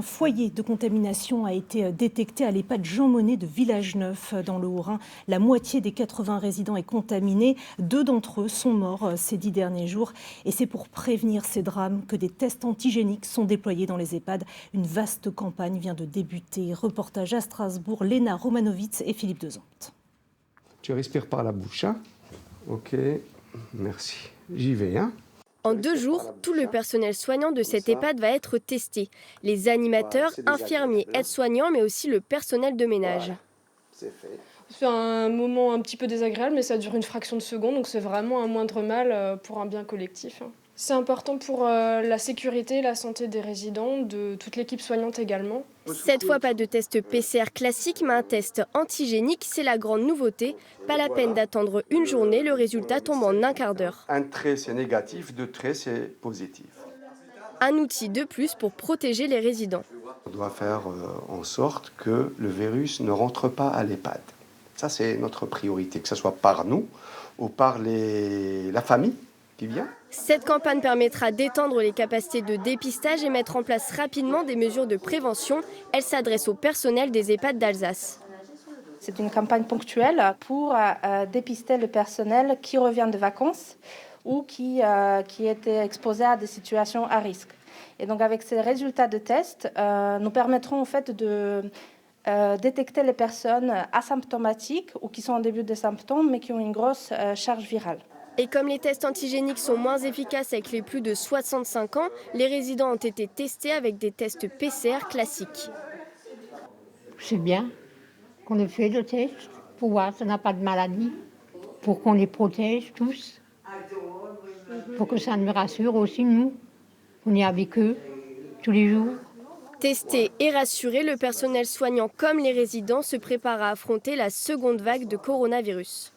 Un foyer de contamination a été détecté à l'EHPAD Jean Monnet de Village-Neuf dans le Haut-Rhin. La moitié des 80 résidents est contaminée. 2 d'entre eux sont morts ces 10 derniers jours. Et c'est pour prévenir ces drames que des tests antigéniques sont déployés dans les EHPAD. Une vaste campagne vient de débuter. Reportage à Strasbourg, Léna Romanovitz et Philippe Dezante. Tu respires par la bouche, hein? Ok, merci. J'y vais, hein? En 2 jours, tout le personnel soignant de cette EHPAD va être testé. Les animateurs, infirmiers, aides-soignants, mais aussi le personnel de ménage. C'est un moment un petit peu désagréable, mais ça dure une fraction de seconde, donc c'est vraiment un moindre mal pour un bien collectif. C'est important pour la sécurité et la santé des résidents, de toute l'équipe soignante également. Cette fois, pas de test PCR classique, mais un test antigénique, c'est la grande nouveauté. Pas la peine d'attendre une journée, le résultat tombe en un quart d'heure. Un trait, c'est négatif, 2 traits, c'est positif. Un outil de plus pour protéger les résidents. On doit faire en sorte que le virus ne rentre pas à l'EHPAD. Ça, c'est notre priorité, que ce soit par nous ou par la famille qui vient. Cette campagne permettra d'étendre les capacités de dépistage et mettre en place rapidement des mesures de prévention. Elle s'adresse au personnel des EHPAD d'Alsace. C'est une campagne ponctuelle pour dépister le personnel qui revient de vacances ou qui était exposé à des situations à risque. Et donc avec ces résultats de tests, nous permettrons en fait de détecter les personnes asymptomatiques ou qui sont en début de symptômes mais qui ont une grosse charge virale. Et comme les tests antigéniques sont moins efficaces avec les plus de 65 ans, les résidents ont été testés avec des tests PCR classiques. C'est bien qu'on ait fait le test pour voir si on n'a pas de maladie, pour qu'on les protège tous, pour que ça nous rassure aussi, nous. On est avec eux tous les jours. Testé et rassuré, le personnel soignant comme les résidents se prépare à affronter la seconde vague de coronavirus.